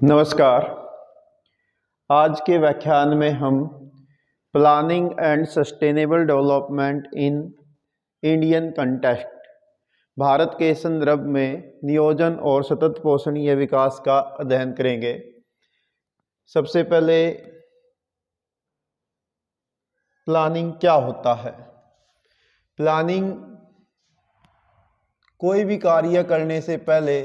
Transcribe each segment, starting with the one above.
नमस्कार। आज के व्याख्यान में हम planning and sustainable development in Indian context Bharat के संदर्भ में नियोजन और सतत पोषणीय विकास का अध्ययन करेंगे। सबसे पहले प्लानिंग क्या होता है। प्लानिंग कोई भी कार्य करने से पहले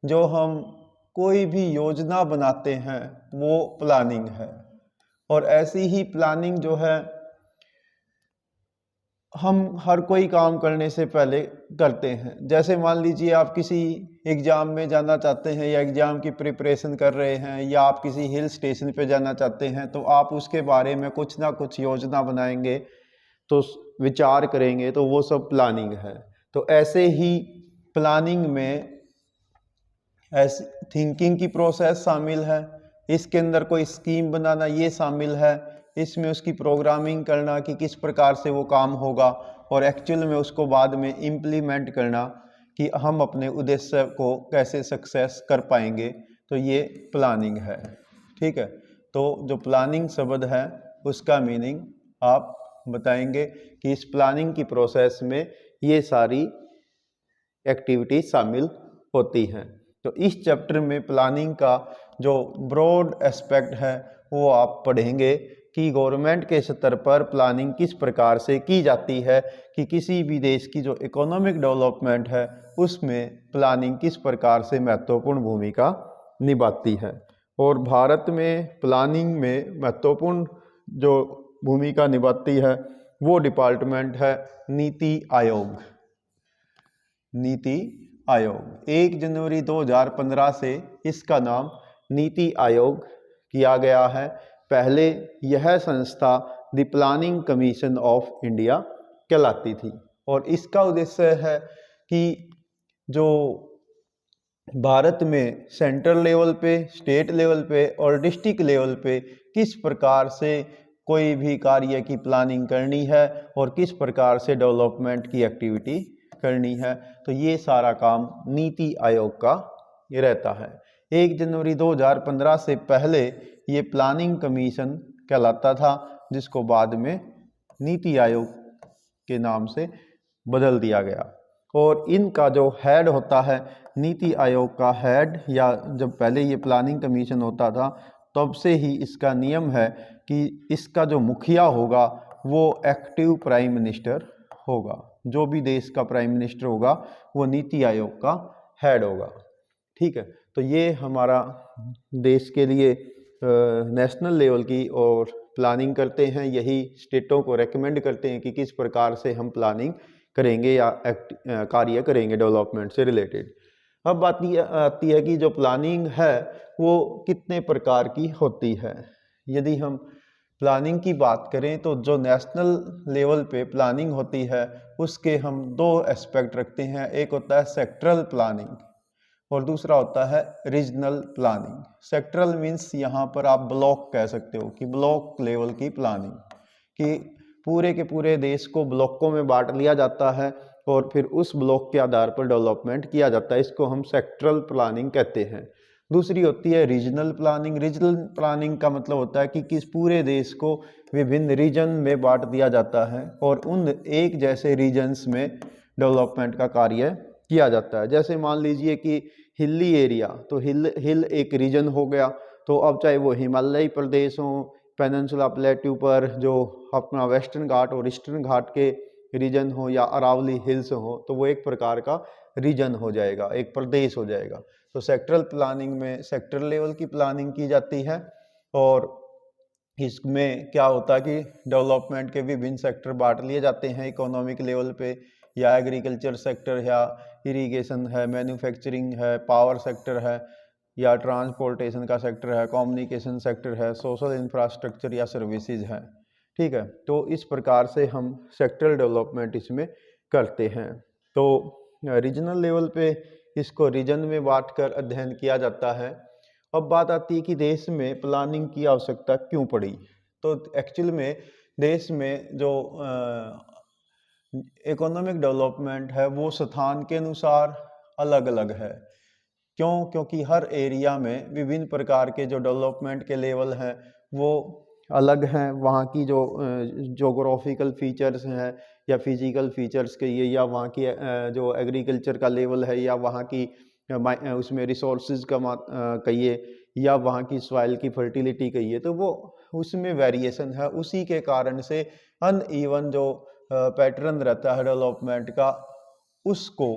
जो हम कोई भी योजना बनाते हैं वो प्लानिंग है। और ऐसी ही प्लानिंग जो है हम हर कोई काम करने से पहले करते हैं। जैसे मान लीजिए आप किसी एग्ज़ाम में जाना चाहते हैं या एग्ज़ाम की प्रिपरेशन कर रहे हैं या आप किसी हिल स्टेशन पे जाना चाहते हैं, तो आप उसके बारे में कुछ ना कुछ योजना बनाएंगे, तो विचार करेंगे, तो वो सब प्लानिंग है। तो ऐसे ही प्लानिंग में ऐसी थिंकिंग की प्रोसेस शामिल है, इसके अंदर कोई स्कीम बनाना ये शामिल है, इसमें उसकी प्रोग्रामिंग करना कि किस प्रकार से वो काम होगा और एक्चुअल में उसको बाद में इम्प्लीमेंट करना कि हम अपने उद्देश्य को कैसे सक्सेस कर पाएंगे। तो ये प्लानिंग है। ठीक है, तो जो प्लानिंग शब्द है उसका मीनिंग आप बताएंगे कि इस प्लानिंग की प्रोसेस में ये सारी एक्टिविटी शामिल होती हैं। तो इस चैप्टर में प्लानिंग का जो ब्रॉड एस्पेक्ट है वो आप पढ़ेंगे कि गवर्नमेंट के स्तर पर प्लानिंग किस प्रकार से की जाती है, कि किसी भी देश की जो इकोनॉमिक डेवलपमेंट है उसमें प्लानिंग किस प्रकार से महत्वपूर्ण भूमिका निभाती है। और भारत में प्लानिंग में महत्वपूर्ण जो भूमिका निभाती है वो डिपार्टमेंट है नीति आयोग। नीति आयोग 1 जनवरी 2015 से इसका नाम नीति आयोग किया गया है। पहले यह संस्था the planning commission of India कहलाती थी और इसका उद्देश्य है कि जो भारत में सेंट्रल लेवल पे, स्टेट लेवल पे और डिस्ट्रिक्ट लेवल पे किस प्रकार से कोई भी कार्य की प्लानिंग करनी है और किस प्रकार से डेवलपमेंट की एक्टिविटी करनी है, तो ये सारा काम नीति आयोग का ये रहता है। 1 जनवरी 2015 से पहले ये प्लानिंग कमीशन कहलाता था, जिसको बाद में नीति आयोग के नाम से बदल दिया गया। और इनका जो हेड होता है, नीति आयोग का हेड, या जब पहले ये प्लानिंग कमीशन होता था तब से ही इसका नियम है कि इसका जो मुखिया होगा वो एक्टिव प्राइम मिनिस्टर होगा। जो भी देश का प्राइम मिनिस्टर होगा वो नीति आयोग का हेड होगा। ठीक है, तो ये हमारा देश के लिए नेशनल लेवल की और प्लानिंग करते हैं, यही स्टेटों को रेकमेंड करते हैं कि किस प्रकार से हम प्लानिंग करेंगे या कार्य करेंगे डेवलपमेंट से रिलेटेड। अब बात ये आती है कि जो प्लानिंग है वो कितने प्रकार की होती है। यदि हम प्लानिंग की बात करें तो जो नेशनल लेवल पे प्लानिंग होती है उसके हम 2 एस्पेक्ट रखते हैं। एक होता है सेक्टरल प्लानिंग और दूसरा होता है रीजनल प्लानिंग। सेक्टरल मीन्स यहाँ पर आप ब्लॉक कह सकते हो कि ब्लॉक लेवल की प्लानिंग, कि पूरे के पूरे देश को ब्लॉकों में बांट लिया जाता है और फिर उस ब्लॉक के आधार पर डेवलपमेंट किया जाता है। इसको हम सेक्टरल प्लानिंग कहते हैं। दूसरी होती है रीजनल प्लानिंग। रीजनल प्लानिंग का मतलब होता है कि किस पूरे देश को विभिन्न रीजन में बांट दिया जाता है और उन एक जैसे रीजन्स में डेवलपमेंट का कार्य किया जाता है। जैसे मान लीजिए कि हिली एरिया, तो हिल एक रीजन हो गया, तो अब चाहे वो हिमालयी प्रदेश हो, पेनिनसुला प्लेट्यू पर जो अपना वेस्टर्न घाट और ईस्टर्न घाट के रीजन हो या अरावली हिल्स हो, तो वो एक प्रकार का रीजन हो जाएगा, एक प्रदेश हो जाएगा। तो सेक्टरल प्लानिंग में सेक्टर लेवल की प्लानिंग की जाती है और इसमें क्या होता है कि डेवलपमेंट के विभिन्न सेक्टर बांट लिए जाते हैं इकोनॉमिक लेवल पे, या एग्रीकल्चर सेक्टर या इरिगेशन है, मैन्युफैक्चरिंग है, पावर सेक्टर है, या ट्रांसपोर्टेशन का सेक्टर है, कम्युनिकेशन सेक्टर है, सोशल इंफ्रास्ट्रक्चर या सर्विसेज है। ठीक है, तो इस प्रकार से हम सेक्टरल डेवलपमेंट इसमें करते हैं। तो रीजनल लेवल पे इसको रीजन में बांट कर अध्ययन किया जाता है। अब बात आती है कि देश में प्लानिंग की आवश्यकता क्यों पड़ी। तो एक्चुअल में देश में जो इकोनॉमिक डेवलपमेंट है वो स्थान के अनुसार अलग अलग है। क्यों? क्योंकि हर एरिया में विभिन्न प्रकार के जो डेवलपमेंट के लेवल हैं वो अलग हैं। वहाँ की जो जोग्राफिकल फीचर्स हैं या फिजिकल फीचर्स कहिए, या वहाँ की जो एग्रीकल्चर का लेवल है, या वहाँ की उसमें रिसोर्सेज का कहिए, या वहाँ की सॉइल की फर्टिलिटी कहिए, तो वो उसमें वेरिएशन है। उसी के कारण से अनइवन जो पैटर्न रहता है डेवलपमेंट का, उसको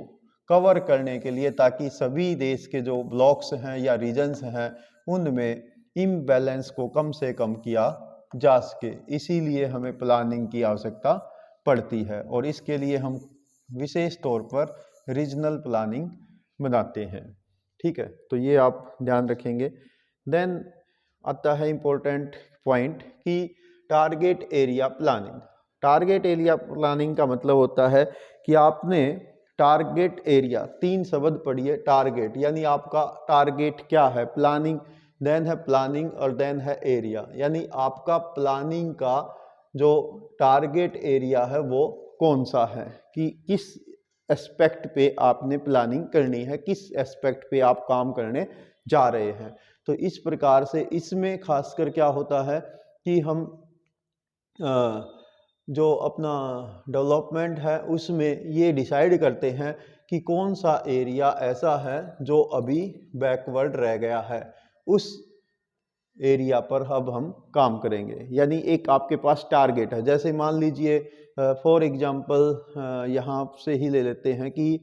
कवर करने के लिए, ताकि सभी देश के जो ब्लॉक्स हैं या रीजन्स हैं उनमें इम्बैलेंस को कम से कम किया जा सके, इसीलिए हमें प्लानिंग की आवश्यकता पड़ती है। और इसके लिए हम विशेष तौर पर रीजनल प्लानिंग बनाते हैं। ठीक है, तो ये आप ध्यान रखेंगे। देन आता है इम्पोर्टेंट पॉइंट कि target area planning. Target area planning का मतलब होता है कि आपने टारगेट एरिया, 3 शब्द पढ़िए। टारगेट यानी आपका टारगेट क्या है, प्लानिंग, देन है प्लानिंग, और देन है एरिया। यानी आपका प्लानिंग का जो टारगेट एरिया है वो कौन सा है, कि किस एस्पेक्ट पे आपने प्लानिंग करनी है, किस एस्पेक्ट पे आप काम करने जा रहे हैं। तो इस प्रकार से इसमें खासकर क्या होता है कि हम जो अपना डेवलपमेंट है उसमें ये डिसाइड करते हैं कि कौन सा एरिया ऐसा है जो अभी बैकवर्ड रह गया है, उस एरिया पर अब हम काम करेंगे। यानी एक आपके पास टारगेट है। जैसे मान लीजिए फॉर एग्जांपल यहाँ से ही ले लेते हैं कि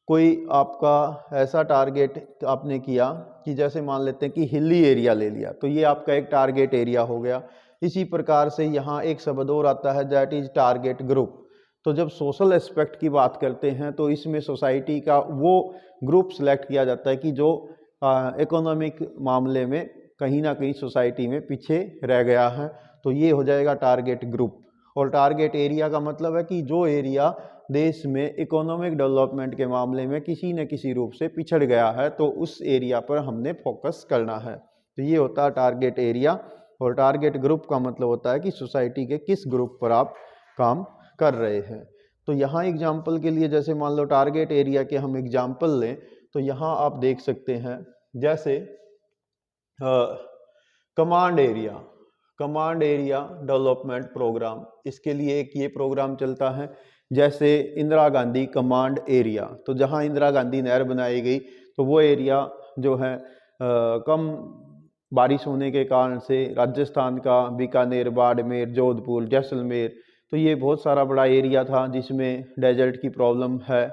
कोई आपका ऐसा टारगेट आपने किया कि जैसे मान लेते हैं कि हिली एरिया ले लिया, तो ये आपका एक टारगेट एरिया हो गया। इसी प्रकार से यहाँ एक शब्द और आता है, दैट इज टारगेट ग्रुप। तो जब सोशल एस्पेक्ट की बात करते हैं तो इसमें सोसाइटी का वो ग्रुप सेलेक्ट किया जाता है कि जो इकोनॉमिक मामले में कहीं ना कहीं सोसाइटी में पीछे रह गया है, तो ये हो जाएगा टारगेट ग्रुप। और टारगेट एरिया का मतलब है कि जो एरिया देश में इकोनॉमिक डेवलपमेंट के मामले में किसी न किसी रूप से पिछड़ गया है, तो उस एरिया पर हमने फोकस करना है। तो ये होता है टारगेट एरिया। और टारगेट ग्रुप का मतलब होता है कि सोसाइटी के किस ग्रुप पर आप काम कर रहे हैं। तो यहाँ एग्जाम्पल के लिए, जैसे मान लो टारगेट एरिया के हम एग्जाम्पल लें, तो यहाँ आप देख सकते हैं जैसे command area, command area development programme, इसके लिए एक ये प्रोग्राम चलता है। जैसे इंदिरा गांधी कमांड एरिया, तो जहाँ इंदिरा गांधी नहर बनाई गई, तो वो एरिया जो है कम बारिश होने के कारण से राजस्थान का बीकानेर, बाड़मेर, जोधपुर, जैसलमेर, तो ये बहुत सारा बड़ा एरिया था जिसमें डेजर्ट की प्रॉब्लम है।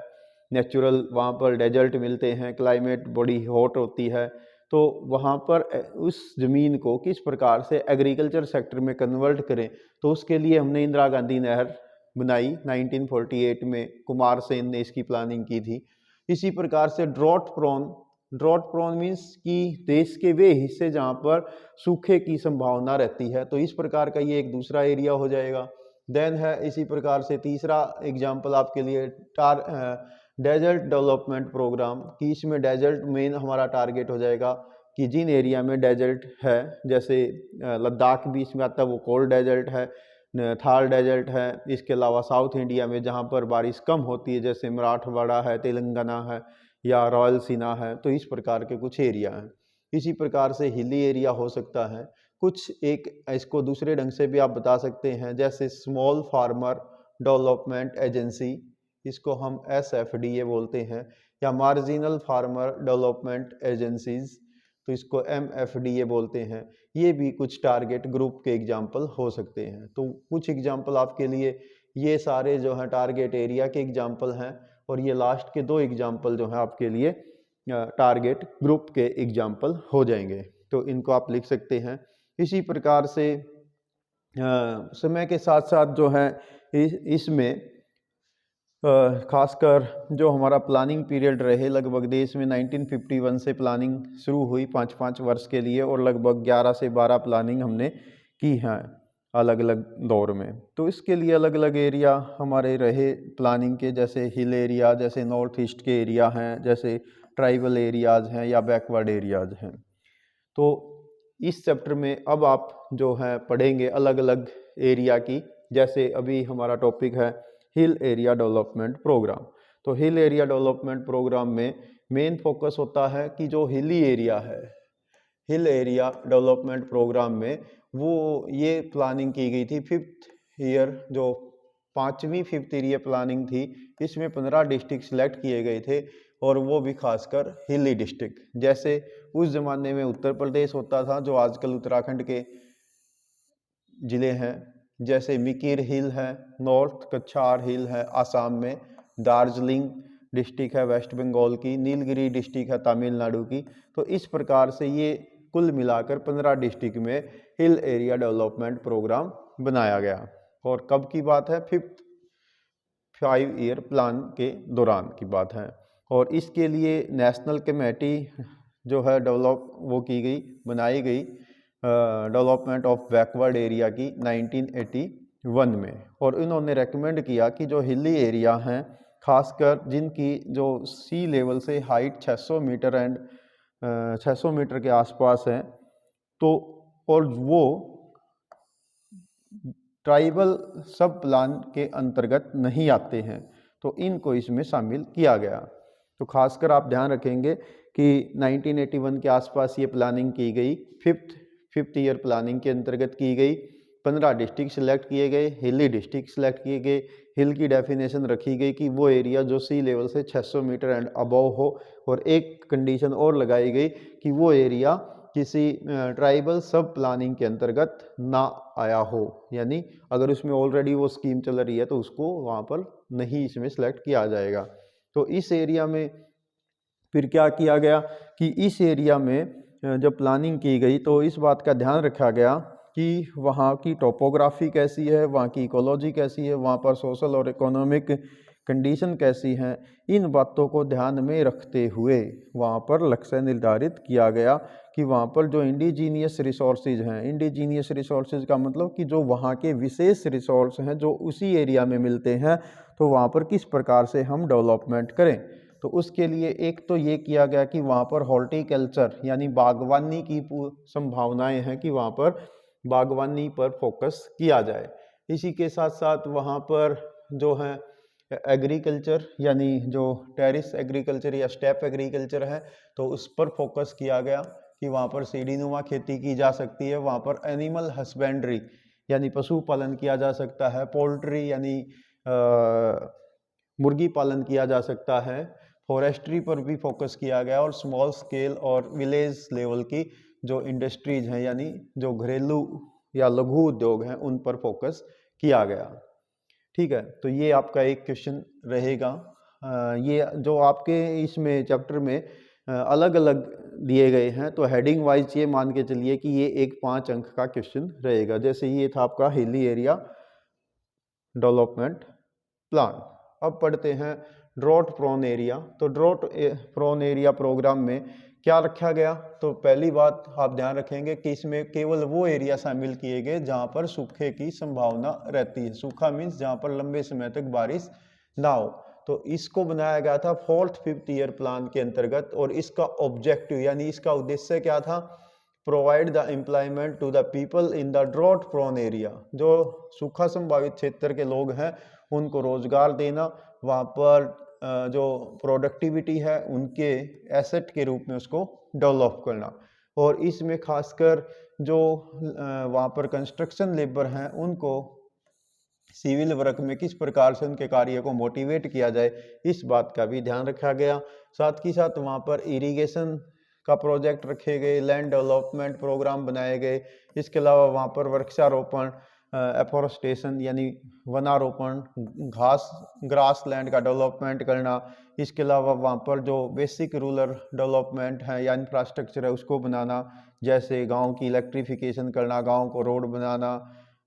नेचुरल वहाँ पर डेजर्ट मिलते हैं, क्लाइमेट बड़ी हॉट होती है, तो वहाँ पर उस ज़मीन को किस प्रकार से एग्रीकल्चर सेक्टर में कन्वर्ट करें, तो उसके लिए हमने इंदिरा गांधी नहर बनाई 1948 में। कुमार सेन ने इसकी प्लानिंग की थी। इसी प्रकार से ड्रॉट प्रोन मीन्स कि देश के वे हिस्से जहाँ पर सूखे की संभावना रहती है, तो इस प्रकार का ये एक दूसरा एरिया हो जाएगा। देन है इसी प्रकार से तीसरा एग्जाम्पल आपके लिए डेजर्ट डेवलपमेंट प्रोग्राम, कि इसमें डेजर्ट मेन हमारा टारगेट हो जाएगा कि जिन एरिया में डेजर्ट है, जैसे लद्दाख भी इसमें आता है, वो कोल्ड डेजर्ट है, थार डेजर्ट है। इसके अलावा साउथ इंडिया में जहाँ पर बारिश कम होती है, जैसे मराठवाड़ा है, तेलंगाना है, या रायलसीना है, तो इस प्रकार के कुछ एरिया हैं। इसी प्रकार से हिली एरिया हो सकता है कुछ, एक इसको दूसरे ढंग से भी आप बता सकते हैं, जैसे स्मॉल फार्मर डेवलपमेंट एजेंसी, इसको हम SFDA बोलते हैं, या मार्जिनल फार्मर डेवलपमेंट एजेंसीज, तो इसको MFDA बोलते हैं। ये भी कुछ टारगेट ग्रुप के एग्जाम्पल हो सकते हैं। तो कुछ एग्जाम्पल आपके लिए ये सारे जो हैं टारगेट एरिया के एग्जाम्पल हैं, और ये लास्ट के 2 एग्जाम्पल जो हैं आपके लिए टारगेट ग्रुप के एग्जाम्पल हो जाएंगे, तो इनको आप लिख सकते हैं। इसी प्रकार से समय के साथ साथ जो है इसमें खासकर जो हमारा प्लानिंग पीरियड रहे, लगभग देश में 1951 से प्लानिंग शुरू हुई 5-5 वर्ष के लिए, और लगभग 11 से 12 प्लानिंग हमने की हैं अलग अलग दौर में। तो इसके लिए अलग अलग एरिया हमारे रहे प्लानिंग के, जैसे हिल एरिया, जैसे नॉर्थ ईस्ट के एरिया हैं, जैसे ट्राइबल एरियाज़ हैं, या बैकवर्ड एरियाज़ हैं। तो इस चैप्टर में अब आप जो है पढ़ेंगे अलग अलग एरिया की। जैसे अभी हमारा टॉपिक है हिल एरिया डेवलपमेंट प्रोग्राम, तो हिल एरिया डेवलपमेंट प्रोग्राम में मेन फोकस होता है कि जो हिली एरिया है, हिल एरिया डेवलपमेंट प्रोग्राम में वो ये प्लानिंग की गई थी 5th ईयर, जो 5वीं 5th ईयर प्लानिंग थी, इसमें 15 डिस्ट्रिक्ट सिलेक्ट किए गए थे और वो भी खासकर हिली डिस्ट्रिक्ट। जैसे उस ज़माने में उत्तर प्रदेश होता था, जो आजकल उत्तराखंड के ज़िले हैं, जैसे मिकिर हिल है, नॉर्थ कछार हिल है आसाम में, दार्जिलिंग डिस्ट्रिक्ट है वेस्ट बंगाल की, नीलगिरी डिस्ट्रिक्ट है तमिलनाडु की। तो इस प्रकार से ये कुल मिलाकर 15 डिस्ट्रिक्ट में हिल एरिया डेवलपमेंट प्रोग्राम बनाया गया। और कब की बात है? 5 ईयर प्लान के दौरान की बात है। और इसके लिए नेशनल कमेटी जो है डेवलप वो की गई, बनाई गई डेवलपमेंट ऑफ बैकवर्ड एरिया की 1981 में। और इन्होंने रेकमेंड किया कि जो हिली एरिया हैं, खासकर जिनकी जो सी लेवल से हाइट 600 मीटर एंड 600 मीटर के आसपास है, तो और वो ट्राइबल सब प्लान के अंतर्गत नहीं आते हैं, तो इनको इसमें शामिल किया गया। तो खासकर आप ध्यान रखेंगे कि 1981 के आसपास ये प्लानिंग की गई, फिफ्थ ईयर प्लानिंग के अंतर्गत की गई। 15 डिस्ट्रिक्ट सिलेक्ट किए गए, हिली डिस्ट्रिक्ट सिलेक्ट किए गए। हिल की डेफिनेशन रखी गई कि वो एरिया जो सी लेवल से 600 मीटर एंड अबव हो, और एक कंडीशन और लगाई गई कि वो एरिया किसी ट्राइबल सब प्लानिंग के अंतर्गत ना आया हो, यानी अगर उसमें ऑलरेडी वो स्कीम चल रही है तो उसको वहाँ पर नहीं इसमें सेलेक्ट किया जाएगा। तो इस एरिया में फिर क्या किया गया कि इस एरिया में जब प्लानिंग की गई तो इस बात का ध्यान रखा गया कि वहाँ की टोपोग्राफी कैसी है, वहाँ की इकोलॉजी कैसी है, वहाँ पर सोशल और इकोनॉमिक कंडीशन कैसी हैं। इन बातों को ध्यान में रखते हुए वहाँ पर लक्ष्य निर्धारित किया गया कि वहाँ पर जो इंडिजीनियस रिसोर्सेज हैं, इंडिजीनियस रिसोर्सेज का मतलब कि जो वहाँ के विशेष रिसोर्स हैं जो उसी एरिया में मिलते हैं, तो वहाँ पर किस प्रकार से हम डेवलपमेंट करें। तो उसके लिए एक तो ये किया गया कि वहाँ पर हॉर्टिकल्चर यानी बागवानी की संभावनाएं हैं कि वहाँ पर बागवानी पर फोकस किया जाए। इसी के साथ साथ वहाँ पर जो है एग्रीकल्चर यानी जो टेरिस एग्रीकल्चर या स्टेप एग्रीकल्चर है, तो उस पर फोकस किया गया कि वहाँ पर सीढ़ीनुमा खेती की जा सकती है। वहाँ पर एनिमल हस्बेंड्री यानी पशुपालन किया जा सकता है, पोल्ट्री यानी मुर्गी पालन किया जा सकता है, फॉरेस्ट्री पर भी फोकस किया गया, और स्मॉल स्केल और विलेज लेवल की जो इंडस्ट्रीज हैं यानी जो घरेलू या लघु उद्योग हैं उन पर फोकस किया गया। ठीक है, तो ये आपका एक क्वेश्चन रहेगा। ये जो आपके इसमें चैप्टर में अलग अलग दिए गए हैं, तो हेडिंग वाइज ये मान के चलिए कि ये एक 5 अंक का क्वेश्चन रहेगा। जैसे ये था आपका हिली एरिया डेवलपमेंट प्लान। अब पढ़ते हैं ड्रॉट प्रोन एरिया। तो ड्रॉट प्रोन एरिया प्रोग्राम में क्या रखा गया? तो पहली बात आप ध्यान रखेंगे कि इसमें केवल वो एरिया शामिल किए गए जहां पर सूखे की संभावना रहती है। सूखा मीन्स जहां पर लंबे समय तक बारिश ना हो। तो इसको बनाया गया था 4th 5th ईयर प्लान के अंतर्गत, और इसका ऑब्जेक्टिव यानी इसका उद्देश्य क्या था? Provide the employment to the people in the drought prone area. जो सूखा संभावित क्षेत्र के लोग हैं उनको रोजगार देना, वहाँ पर जो प्रोडक्टिविटी है उनके एसेट के रूप में उसको डेवलप करना। और इसमें खासकर जो वहाँ पर कंस्ट्रक्शन लेबर हैं उनको सिविल वर्क में किस प्रकार से उनके कार्य को मोटिवेट किया जाए, इस बात का भी ध्यान रखा गया। साथ ही साथ वहाँ पर इरिगेशन का प्रोजेक्ट रखे गए, लैंड डेवलपमेंट प्रोग्राम बनाए गए। इसके अलावा वहाँ पर वृक्षारोपण, एफोरेस्टेशन यानी वनारोपण, ग्रास लैंड का डेवलपमेंट करना। इसके अलावा वहाँ पर जो बेसिक रूरल डेवलपमेंट है या इंफ्रास्ट्रक्चर है उसको बनाना, जैसे गांव की इलेक्ट्रिफिकेशन करना, गांव को रोड बनाना,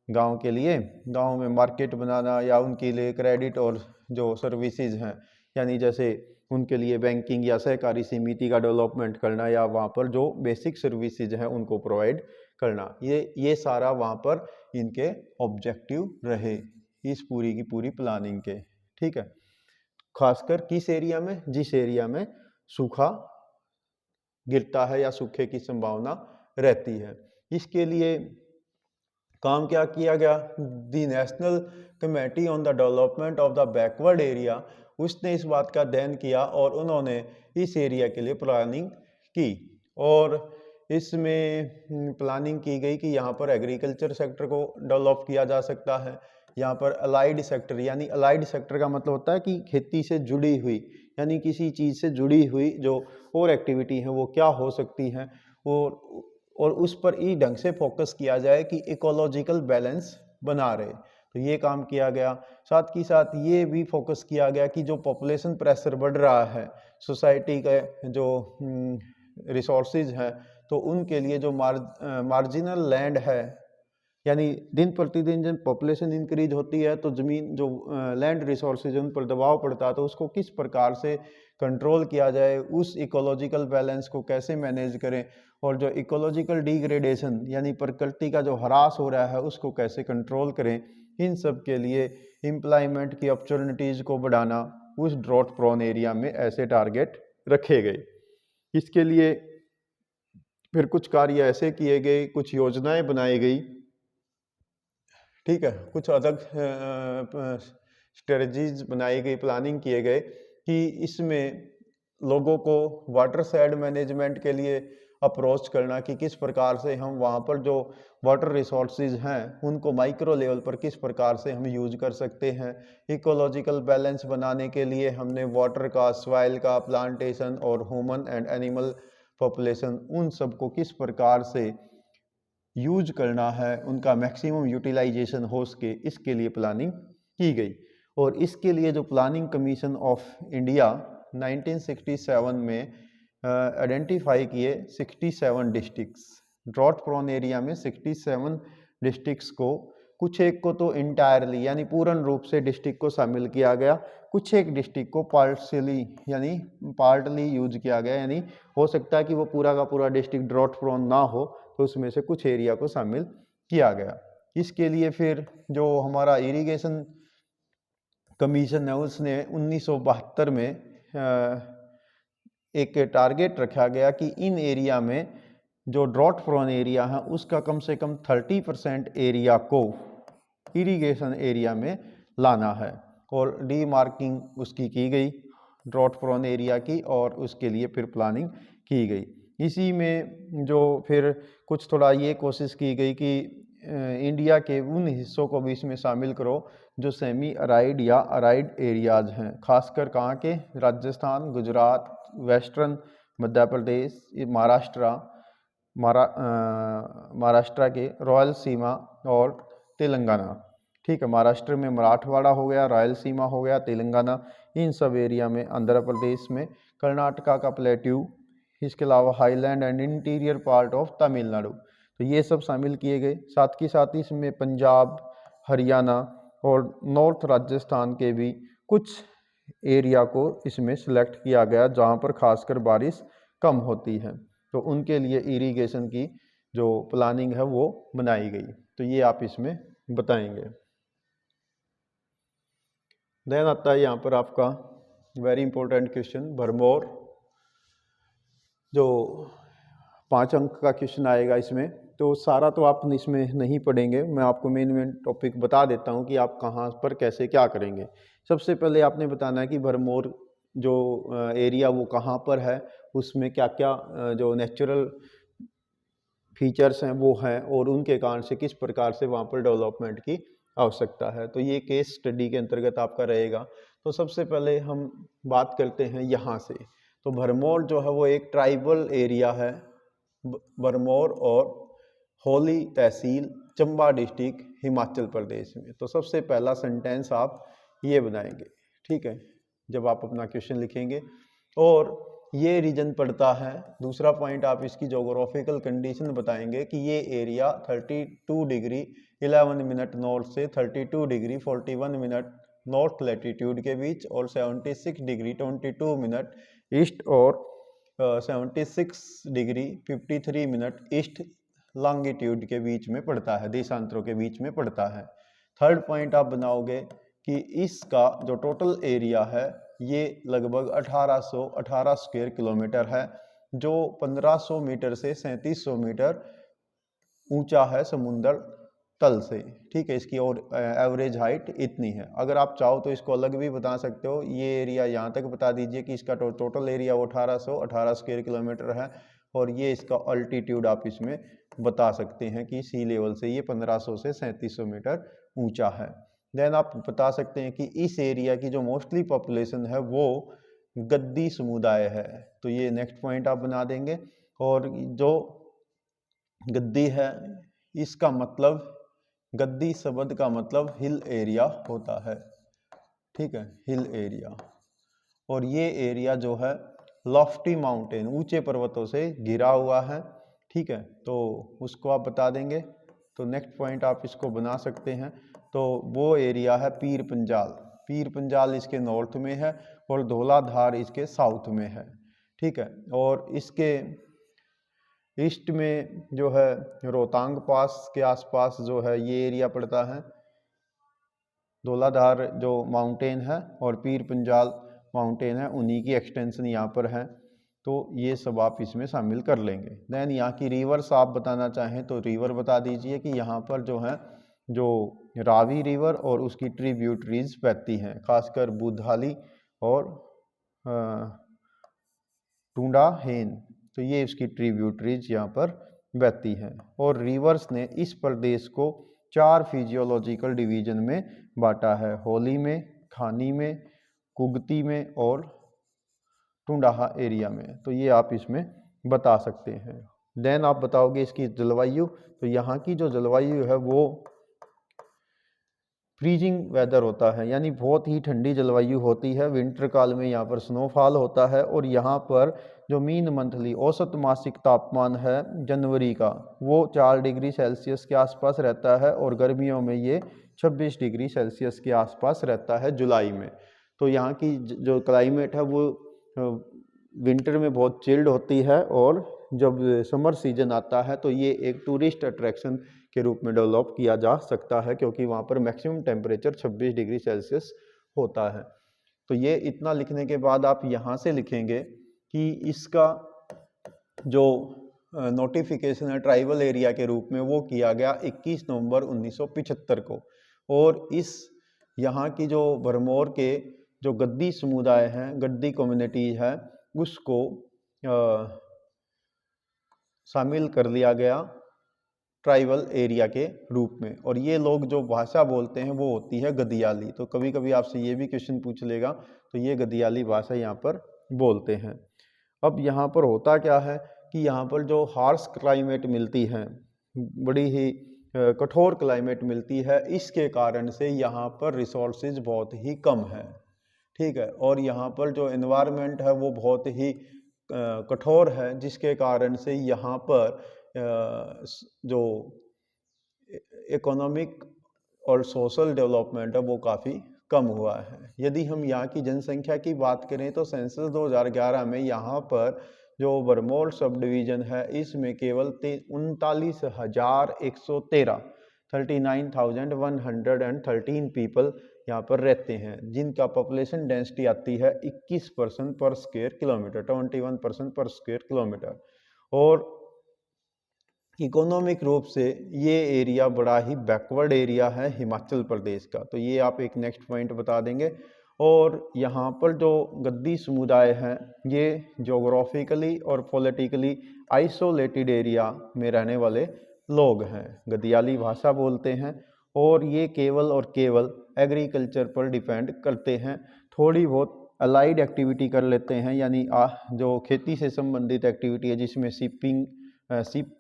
गांव के लिए गांव में मार्केट बनाना, या उनके लिए क्रेडिट और जो सर्विसेज हैं यानी जैसे उनके लिए बैंकिंग या सहकारी समिति का डेवलपमेंट करना, या वहाँ पर जो बेसिक सर्विसेज हैं उनको प्रोवाइड करना। ये सारा वहाँ पर इनके ऑब्जेक्टिव रहे इस पूरी की पूरी प्लानिंग के। ठीक है, खासकर किस एरिया में? जिस एरिया में सूखा गिरता है या सूखे की संभावना रहती है। इसके लिए काम क्या किया गया? The national committee on the development of the backward area उसने इस बात का अध्ययन किया और उन्होंने इस एरिया के लिए प्लानिंग की। और इसमें प्लानिंग की गई कि यहाँ पर एग्रीकल्चर सेक्टर को डेवलप किया जा सकता है। यहाँ पर अलाइड सेक्टर, यानी अलाइड सेक्टर का मतलब होता है कि खेती से जुड़ी हुई, यानी किसी चीज़ से जुड़ी हुई जो और एक्टिविटी है वो क्या हो सकती हैं, और उस पर ही ढंग से फोकस किया जाए कि इकोलॉजिकल बैलेंस बना रहे। तो ये काम किया गया। साथ ही साथ ये भी फोकस किया गया कि जो पॉपुलेशन प्रेशर बढ़ रहा है, सोसाइटी के जो रिसोर्सेज हैं, तो उनके लिए जो मार्जिनल लैंड है, यानी दिन प्रतिदिन जब पॉपुलेशन इंक्रीज होती है तो ज़मीन जो लैंड रिसोर्सेज उन पर दबाव पड़ता है, तो उसको किस प्रकार से कंट्रोल किया जाए, उस इकोलॉजिकल बैलेंस को कैसे मैनेज करें, और जो इकोलॉजिकल डिग्रेडेशन यानी प्रकृति का जो ह्रास हो रहा है उसको कैसे कंट्रोल करें। इन सब के लिए एम्प्लॉयमेंट की अपॉर्चुनिटीज़ को बढ़ाना उस ड्रॉट प्रोन एरिया में ऐसे टारगेट रखे गए। इसके लिए फिर कुछ कार्य ऐसे किए गए, कुछ योजनाएं बनाई गई, ठीक है, कुछ अलग स्ट्रेटजीज बनाई गई, प्लानिंग किए गए कि इसमें लोगों को वाटर साइड मैनेजमेंट के लिए अप्रोच करना कि किस प्रकार से हम वहाँ पर जो वाटर रिसोर्सेज हैं उनको माइक्रो लेवल पर किस प्रकार से हम यूज कर सकते हैं। इकोलॉजिकल बैलेंस बनाने के लिए हमने वाटर का, सॉइल का, प्लांटेशन और ह्यूमन एंड एनिमल पॉपुलेशन, उन सब को किस प्रकार से यूज करना है, उनका मैक्सिमम यूटिलाइजेशन हो सके, इसके लिए प्लानिंग की गई। और इसके लिए जो प्लानिंग कमीशन ऑफ इंडिया 1967 में आइडेंटिफाई किए 67 डिस्ट्रिक्ट्स, ड्रॉट प्रोन एरिया में 67 डिस्ट्रिक्ट्स को, कुछ एक को तो इंटायरली यानी पूर्ण रूप से डिस्ट्रिक्ट को शामिल किया गया, कुछ एक डिस्ट्रिक्ट को पार्शियली यानी पार्टली यूज किया गया, यानी हो सकता है कि वो पूरा का पूरा डिस्ट्रिक्ट ड्रॉट प्रोन ना हो, तो उसमें से कुछ एरिया को शामिल किया गया। इसके लिए फिर जो हमारा इरिगेशन कमीशन है उसने 1972 में एक टारगेट रखा गया कि इन एरिया में जो ड्रॉट प्रोन एरिया है उसका कम से कम 30% एरिया को इरिगेशन एरिया में लाना है, और डीमार्किंग उसकी की गई ड्रॉट प्रोन एरिया की, और उसके लिए फिर प्लानिंग की गई। इसी में जो फिर कुछ थोड़ा ये कोशिश की गई कि इंडिया के उन हिस्सों को भी इसमें शामिल करो जो सेमी अराइड या अराइड एरियाज हैं, खासकर कहाँ के, राजस्थान, गुजरात, वेस्टर्न मध्य प्रदेश, महाराष्ट्र के रायलसीमा और तेलंगाना, ठीक है, महाराष्ट्र में मराठवाड़ा हो गया, रायलसीमा हो गया, तेलंगाना, इन सब एरिया में, आंध्र प्रदेश में, कर्नाटका का प्लेट्यू, इसके अलावा highland and interior part of Tamil Nadu, तो ये सब शामिल किए गए। साथ ही साथ इसमें पंजाब, हरियाणा और नॉर्थ राजस्थान के भी कुछ एरिया को इसमें सिलेक्ट किया गया जहाँ पर खासकर बारिश कम होती है, तो उनके लिए इरिगेशन की जो प्लानिंग है वो बनाई गई। तो ये आप इसमें बताएंगे। देन आता है यहाँ पर आपका वेरी इंपॉर्टेंट क्वेश्चन, भरमौर, जो 5 अंक का क्वेश्चन आएगा इसमें। तो सारा तो आप इसमें नहीं पढ़ेंगे, मैं आपको मेन टॉपिक बता देता हूँ कि आप कहाँ पर कैसे क्या करेंगे। सबसे पहले आपने बताना है कि भरमौर जो एरिया वो कहाँ पर है, उसमें क्या क्या जो नेचुरल फीचर्स हैं वो हैं, और उनके कारण से किस प्रकार से वहाँ पर डेवलपमेंट की आवश्यकता है। तो ये केस स्टडी के अंतर्गत आपका रहेगा। तो सबसे पहले हम बात करते हैं यहाँ से। तो भरमौर जो है वो एक ट्राइबल एरिया है, भरमौर और होली तहसील, चंबा डिस्ट्रिक्ट, हिमाचल प्रदेश में। तो सबसे पहला सेंटेंस आप ये बनाएंगे, ठीक है, जब आप अपना क्वेश्चन लिखेंगे, और ये रीजन पड़ता है। दूसरा पॉइंट आप इसकी जोग्राफिकल कंडीशन बताएंगे कि ये एरिया 32 डिग्री 11 मिनट नॉर्थ से 32 डिग्री 41 मिनट नॉर्थ लैटिट्यूड के बीच, और 76 डिग्री 22 मिनट ईस्ट, और 76 डिग्री 53 मिनट ईस्ट लॉन्गिट्यूड के बीच में पड़ता है, देशांतरों के बीच में पड़ता है। थर्ड पॉइंट आप बनाओगे कि इसका जो टोटल एरिया है ये लगभग 1818 स्क्वायर किलोमीटर है, जो 1500 मीटर से 3700 मीटर ऊंचा है समुंदर तल से, ठीक है। इसकी और एवरेज हाइट इतनी है। अगर आप चाहो तो इसको अलग भी बता सकते हो, ये एरिया यहाँ तक बता दीजिए कि इसका टोटल एरिया वो 1818 स्क्वायर किलोमीटर है, और ये इसका अल्टीट्यूड आप इसमें बता सकते हैं कि सी लेवल से ये 1500 से 3700 मीटर ऊंचा है। देन आप बता सकते हैं कि इस एरिया की जो मोस्टली पॉपुलेशन है वो गद्दी समुदाय है, तो ये नेक्स्ट पॉइंट आप बना देंगे। और जो गद्दी है, इसका मतलब, गद्दी शब्द का मतलब हिल एरिया होता है, ठीक है, हिल एरिया। और ये एरिया जो है लॉफ्टी माउंटेन, ऊंचे पर्वतों से घिरा हुआ है, ठीक है, तो उसको आप बता देंगे। तो नेक्स्ट पॉइंट आप इसको बना सकते हैं। तो वो एरिया है पीर पंजाल। पीर पंजाल इसके नॉर्थ में है और धौलाधार इसके साउथ में है, ठीक है। और इसके ईस्ट में जो है रोहतांग पास के आसपास जो है ये एरिया पड़ता है। धौलाधार जो माउंटेन है और पीर पंजाल माउंटेन है, उन्हीं की एक्सटेंशन यहाँ पर है, तो ये सब आप इसमें शामिल कर लेंगे। देन यहाँ की रिवर्स आप बताना चाहें तो रिवर बता दीजिए कि यहाँ पर जो है जो रावी रिवर और उसकी ट्रिब्यूटरीज बहती हैं, खासकर बुधाली और टूंडा हेन, तो ये इसकी ट्रिब्यूटरीज यहाँ पर बहती हैं। और रिवर्स ने इस प्रदेश को 4 फिजियोलॉजिकल डिवीजन में बांटा है, होली में, खानी में, कुगती में और टूंडाहा एरिया में, तो ये आप इसमें बता सकते हैं। देन आप बताओगे इसकी जलवायु, तो यहाँ की जो जलवायु है वो फ्रीजिंग वेदर होता है, यानी बहुत ही ठंडी जलवायु होती है। विंटर काल में यहाँ पर स्नोफॉल होता है, और यहाँ पर जो मीन मंथली औसत मासिक तापमान है जनवरी का वो 4 डिग्री सेल्सियस के आसपास रहता है, और गर्मियों में ये 26 डिग्री सेल्सियस के आसपास रहता है जुलाई में। तो यहाँ की जो क्लाइमेट है वो विंटर में बहुत चिल्ड होती है, और जब समर सीजन आता है तो ये एक टूरिस्ट अट्रैक्शन के रूप में डेवलप किया जा सकता है, क्योंकि वहाँ पर मैक्सिमम टेम्परेचर 26 डिग्री सेल्सियस होता है। तो ये इतना लिखने के बाद आप यहाँ से लिखेंगे कि इसका जो नोटिफिकेशन है ट्राइबल एरिया के रूप में वो किया गया 21 नवंबर 1975 को। और इस यहाँ की जो भरमौर के जो गद्दी समुदाय हैं, गद्दी कम्युनिटी है, उसको शामिल कर लिया गया ट्राइबल एरिया के रूप में। और ये लोग जो भाषा बोलते हैं वो होती है गदियाली। तो कभी कभी आपसे ये भी क्वेश्चन पूछ लेगा, तो ये गदियाली भाषा यहाँ पर बोलते हैं। अब यहाँ पर होता क्या है कि यहाँ पर जो हार्श क्लाइमेट मिलती है, बड़ी ही कठोर क्लाइमेट मिलती है, इसके कारण से यहाँ पर रिसोर्सेज बहुत ही कम है, ठीक है। और यहाँ पर जो एनवायरनमेंट है वो बहुत ही कठोर है, जिसके कारण से यहाँ पर जो इकोनॉमिक और सोशल डेवलपमेंट है वो काफ़ी कम हुआ है। यदि हम यहाँ की जनसंख्या की बात करें तो सेंसस 2011 में यहाँ पर जो भरमौर सब डिवीज़न है इसमें केवल 39,113 39,113 पीपल यहाँ पर रहते हैं, जिनका पॉपुलेशन डेंसिटी आती है 21% पर स्क्वायर किलोमीटर, 21% पर स्क्वायर किलोमीटर। और इकोनॉमिक रूप से ये एरिया बड़ा ही बैकवर्ड एरिया है हिमाचल प्रदेश का, तो ये आप एक नेक्स्ट पॉइंट बता देंगे। और यहाँ पर जो गद्दी समुदाय हैं ये जोग्राफिकली और पॉलिटिकली आइसोलेटेड एरिया में रहने वाले लोग हैं, गदियाली भाषा बोलते हैं, और ये केवल और केवल एग्रीकल्चर पर डिपेंड करते हैं। थोड़ी बहुत अलाइड एक्टिविटी कर लेते हैं, यानी जो खेती से संबंधित एक्टिविटी है जिसमें सिप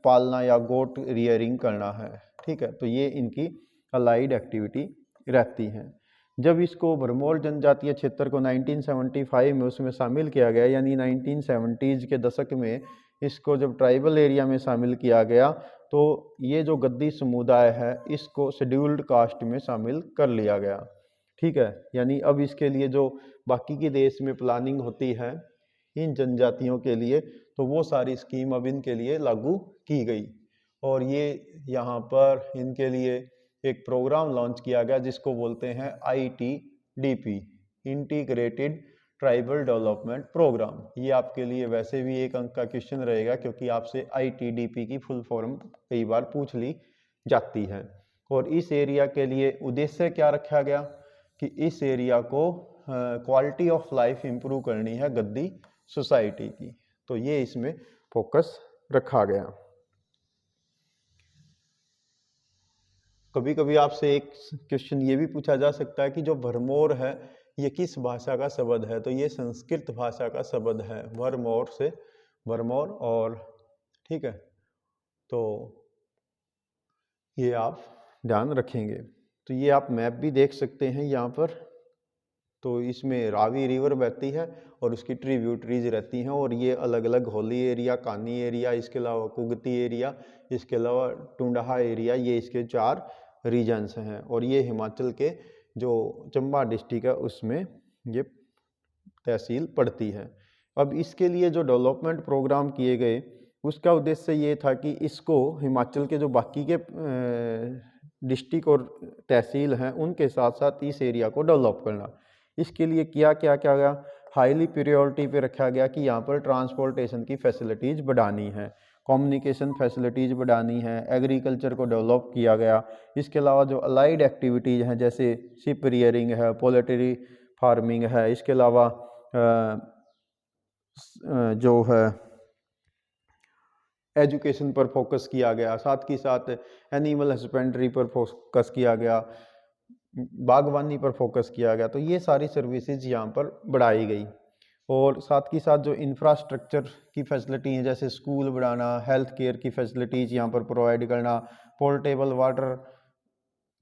पालना या गोट रियरिंग करना है, ठीक है, तो ये इनकी अलाइड एक्टिविटी रहती हैं। जब इसको भरमौर जनजातीय क्षेत्र को 1975 में उसमें शामिल किया गया, यानी 1970s के दशक में इसको जब ट्राइबल एरिया में शामिल किया गया, तो ये जो गद्दी समुदाय है इसको शेड्यूल्ड कास्ट में शामिल कर लिया गया, ठीक है। यानी अब इसके लिए जो बाकी के देश में प्लानिंग होती है इन जनजातियों के लिए, तो वो सारी स्कीम अब इनके लिए लागू की गई। और ये यहाँ पर इनके लिए एक प्रोग्राम लॉन्च किया गया जिसको बोलते हैं ITDP, integrated tribal development programme. ये आपके लिए वैसे भी एक अंक का क्वेश्चन रहेगा, क्योंकि आपसे ITDP की फुल फॉर्म कई बार पूछ ली जाती है। और इस एरिया के लिए उद्देश्य क्या रखा गया कि इस एरिया को क्वालिटी ऑफ लाइफ इम्प्रूव करनी है गद्दी सोसाइटी की, तो ये इसमें फोकस रखा गया। कभी कभी आपसे एक क्वेश्चन ये भी पूछा जा सकता है कि जो भरमौर है ये किस भाषा का शब्द है, तो ये संस्कृत भाषा का शब्द है, भरमौर से भरमौर। और ठीक है, तो ये आप ध्यान रखेंगे। तो ये आप मैप भी देख सकते हैं यहाँ पर, तो इसमें रावी रिवर बहती है और उसकी ट्रिब्यूटरीज रहती हैं, और ये अलग अलग होली एरिया, कानी एरिया, इसके अलावा कुगती एरिया, इसके अलावा टुंडहा एरिया, ये इसके 4 रीजन्स हैं। और ये हिमाचल के जो चंबा डिस्ट्रिक्ट है उसमें ये तहसील पड़ती है। अब इसके लिए जो डेवलपमेंट प्रोग्राम किए गए उसका उद्देश्य ये था कि इसको हिमाचल के जो बाकी के डिस्ट्रिक्ट और तहसील हैं उनके साथ साथ इस एरिया को डेवलप करना। इसके लिए क्या गया, हाईली प्रायोरिटी पे रखा गया कि यहाँ पर ट्रांसपोर्टेशन की फैसिलिटीज़ बढ़ानी है, कम्युनिकेशन फैसिलिटीज़ बढ़ानी है, एग्रीकल्चर को डेवलप किया गया। इसके अलावा जो अलाइड एक्टिविटीज़ हैं जैसे शिप रियरिंग है, पोल्ट्री फार्मिंग है, इसके अलावा जो है एजुकेशन पर फोकस किया गया, साथ ही साथ एनिमल हस्बेंड्री पर फोकस किया गया, बागवानी पर फोकस किया गया। तो ये सारी सर्विसेज यहाँ पर बढ़ाई गई। और साथ ही साथ जो इंफ्रास्ट्रक्चर की फैसिलिटी हैं जैसे स्कूल बढ़ाना, हेल्थ केयर की फैसिलिटीज़ यहाँ पर प्रोवाइड करना, पोर्टेबल वाटर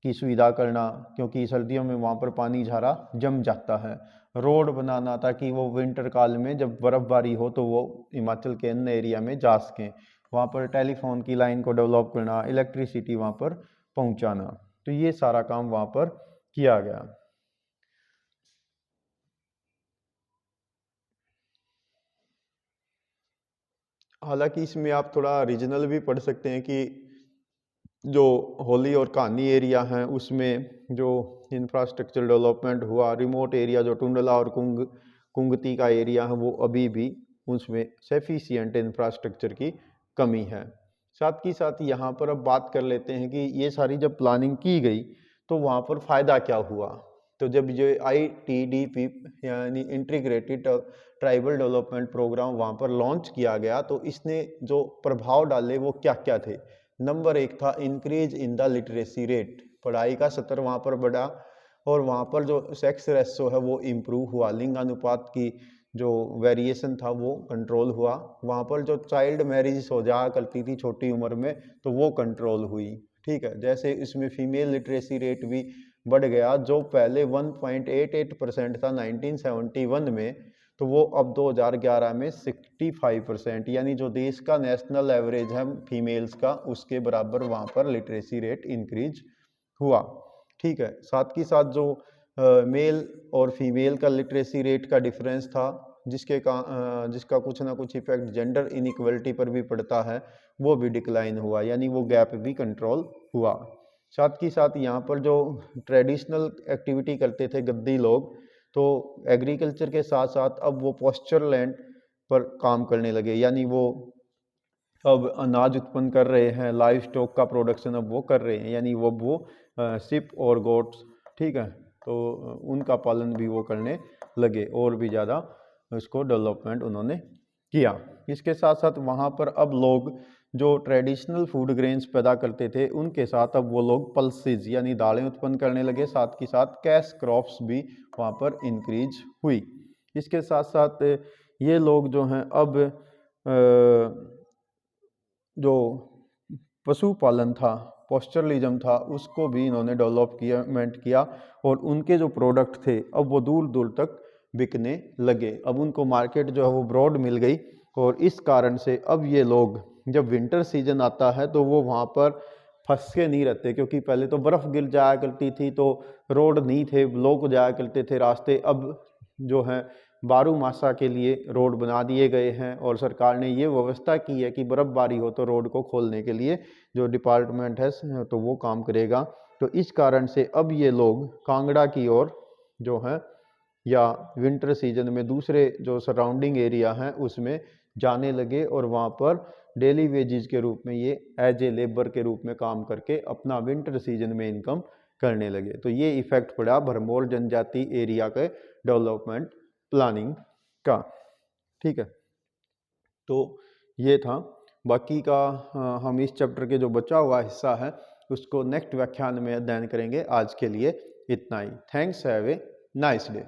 की सुविधा करना, क्योंकि सर्दियों में वहाँ पर पानी झारा जम जाता है, रोड बनाना ताकि वो विंटर काल में जब बर्फ़बारी हो तो वो हिमाचल के अन्य एरिया में जा सकें, वहाँ पर टेलीफोन की लाइन को डेवलप करना, इलेक्ट्रिसिटी वहाँ पर पहुँचाना। तो ये सारा काम वहाँ पर किया गया। हालांकि इसमें आप थोड़ा रीजनल भी पढ़ सकते हैं कि जो होली और कानी एरिया हैं उसमें जो इंफ्रास्ट्रक्चर डेवलपमेंट हुआ, रिमोट एरिया जो टुंडला और कुंगती का एरिया है वो अभी भी उसमें सफिशिएंट इंफ्रास्ट्रक्चर की कमी है। साथ ही साथ यहाँ पर अब बात कर लेते हैं कि ये सारी जब प्लानिंग की गई तो वहाँ पर फ़ायदा क्या हुआ। तो जब ये ITDP यानी इंटीग्रेटेड ट्राइबल डेवलपमेंट प्रोग्राम वहाँ पर लॉन्च किया गया तो इसने जो प्रभाव डाले वो क्या क्या थे। नंबर 1 था increase in the literacy rate, पढ़ाई का स्तर वहाँ पर बढ़ा, और वहाँ पर जो सेक्स रेशो है वो इम्प्रूव हुआ, लिंग अनुपात की जो वेरिएशन था वो कंट्रोल हुआ। वहाँ पर जो चाइल्ड मैरिज हो जाया करती थी छोटी उम्र में तो वो कंट्रोल हुई। ठीक है, जैसे इसमें फीमेल लिटरेसी रेट भी बढ़ गया, जो पहले 1.88% था 1971 में, तो वो अब 2011 में 65%, यानी जो देश का नेशनल एवरेज है फीमेल्स का उसके बराबर वहाँ पर लिटरेसी रेट इंक्रीज हुआ। ठीक है, साथ ही साथ जो मेल और फीमेल का लिटरेसी रेट का डिफरेंस था जिसका कुछ ना कुछ इफेक्ट जेंडर इनइक्वलिटी पर भी पड़ता है, वो भी डिक्लाइन हुआ, यानी वो गैप भी कंट्रोल हुआ। साथ ही साथ यहाँ पर जो ट्रेडिशनल एक्टिविटी करते थे गद्दी लोग, तो एग्रीकल्चर के साथ साथ अब वो पॉस्चर लैंड पर काम करने लगे, यानी वो अब अनाज उत्पन्न कर रहे हैं, लाइव स्टॉक का प्रोडक्शन अब वो कर रहे हैं, यानी वो सिप और गोट्स, ठीक है, तो उनका पालन भी वो करने लगे और भी ज़्यादा उसको डेवलपमेंट उन्होंने किया। इसके साथ साथ वहाँ पर अब लोग जो ट्रेडिशनल फूड ग्रेन्स पैदा करते थे उनके साथ अब वो लोग पल्सेज यानी दालें उत्पन्न करने लगे, साथ ही साथ कैश क्रॉप्स भी वहाँ पर इंक्रीज हुई। इसके साथ साथ ये लोग जो हैं अब जो पशुपालन था, पॉस्चरलिज्म था, उसको भी इन्होंने डेवलपमेंट किया और उनके जो प्रोडक्ट थे अब वो दूर दूर तक बिकने लगे। अब उनको मार्केट जो है वो ब्रॉड मिल गई और इस कारण से अब ये लोग जब विंटर सीजन आता है तो वो वहाँ पर फंस के नहीं रहते, क्योंकि पहले तो बर्फ़ गिर जाया करती थी तो रोड नहीं थे, ब्लॉक जाया करते थे रास्ते। अब जो है बारूमासा के लिए रोड बना दिए गए हैं और सरकार ने ये व्यवस्था की है कि बर्फ़बारी हो तो रोड को खोलने के लिए जो डिपार्टमेंट है तो वो काम करेगा। तो इस कारण से अब ये लोग कांगड़ा की ओर जो है या विंटर सीजन में दूसरे जो सराउंडिंग एरिया हैं उसमें जाने लगे और वहाँ पर डेली वेजेस के रूप में ये एज ए लेबर के रूप में काम करके अपना विंटर सीजन में इनकम करने लगे। तो ये इफेक्ट पड़ा भरमौर जनजाति एरिया के डेवलपमेंट प्लानिंग का। ठीक है, तो ये था। बाकी का हम इस चैप्टर के जो बचा हुआ हिस्सा है उसको नेक्स्ट व्याख्यान में अध्ययन करेंगे। आज के लिए इतना ही। Thanks, have a nice day.